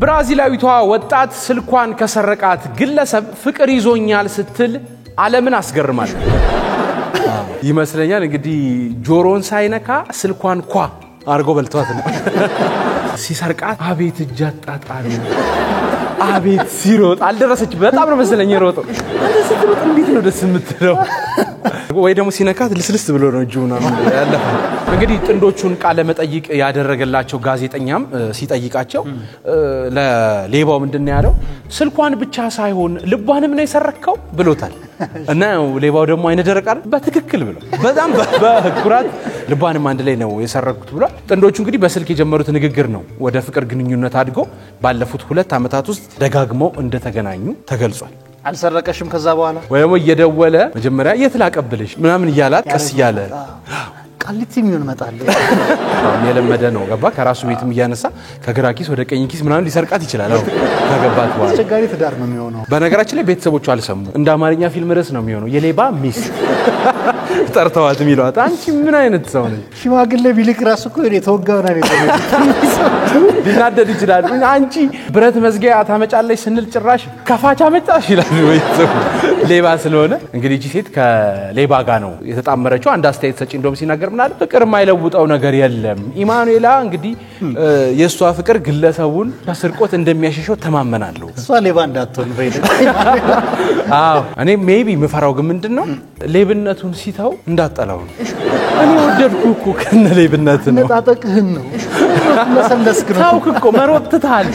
ብራዚላዊቷ ወጣት ስልኳን ከሰረቃት ግለሰብ ፍቅር ይዞኛል ስትል ዓለምን አስገርማል ይመስለኛል እንግዲህ ጆሮን ሳይነካ ስልኳን ኳ አርጎ በልቷት ነው ሲሰርቃት አቤት እጃጣጣሉ አቤት ሲሮጥ አልደረሰች በጣም ነው መሰለኝ የሮጠው አንተ ስትሮጥ እንዴት ነው ደስ የምትለው ወይ ደግሞ ሲነካት ልስልስ ብሎ ነው ጁና ያለፈ እንግዲህ ጥንዶቹን ቃለ መጠይቅ ያደረገላቸው ጋዜጠኛም ሲጠይቃቸው ለሌባው ምንድነው ያለው ስልኳን ብቻ ሳይሆን ልቧንም ነው የሰረከው ብሎታል እና ሌባው ደግሞ አይነ ደረቃል በትክክል ብሎ በጣም በኩራት ልቧንም አንድ ላይ ነው የሰረኩት ብሎ ጥንዶቹ እንግዲህ በስልክ የጀመሩት ንግግር ነው ወደ ፍቅር ግንኙነት አድጎ ባለፉት 2 አመታት ውስጥ ደጋግመው እንደተገናኙ ተገልጿል አልሰረቀሽም ከዛ በኋላ ወይም እየደወለ መጀመሪያ የትላቀብልሽ ምናምን ይያላት ቀስ ይያለ ቃሊቲ ምን መጣለ የለመደ ነው ገባ ከራሱ ቤትም ያነሳ ከግራ ኪስ ወደ ቀኝ ኪስ ምናምን ሊሰርቃት ይችላል አው ከገባት በኋላ አስቸጋሪ ትዳር ነው የሚሆነው በነገራችን ላይ ቤተሰቦቹ አልሰሙ እንደ አማርኛ ፊልም ርዕስ ነው የሚሆነው የሌባ ሚስት ጠርተዋት ሚሏት አንቺ ምን አይነት ሰው ነሽ ሽማግሌ ቢልክ ራሱ እኮ የተወጋውና ሊናደድ ይችላል አንቺ ብረት መዝጊያ ታመጫለሽ ስንል ጭራሽ ከፋቻ መጣሽ ይላል ወይ ሌባ ስለሆነ እንግዲህ እቺ ሴት ከሌባ ጋር ነው የተጣመረችው አንድ አስተያየት ሰጪ እንደውም ሲናገር ምናል ፍቅር ማይለውጣው ነገር የለም ኢማኑኤላ እንግዲህ የሷ ፍቅር ግለሰቡን ከስርቆት እንደሚያሸሸው ተማመናለሁ እሷ ሌባ እንዳትሆን በይደ አዎ እኔ ሜቢ መፈራው ግን ምንድነው ሌብነቱን ሲታው እንዳጠላው እኔ ወደድኩ እኮ ከነ ሌብነት ነው ነጣጠቅህን ነው መሰለስክ ነው ታውክ እኮ መሮጥ ትታል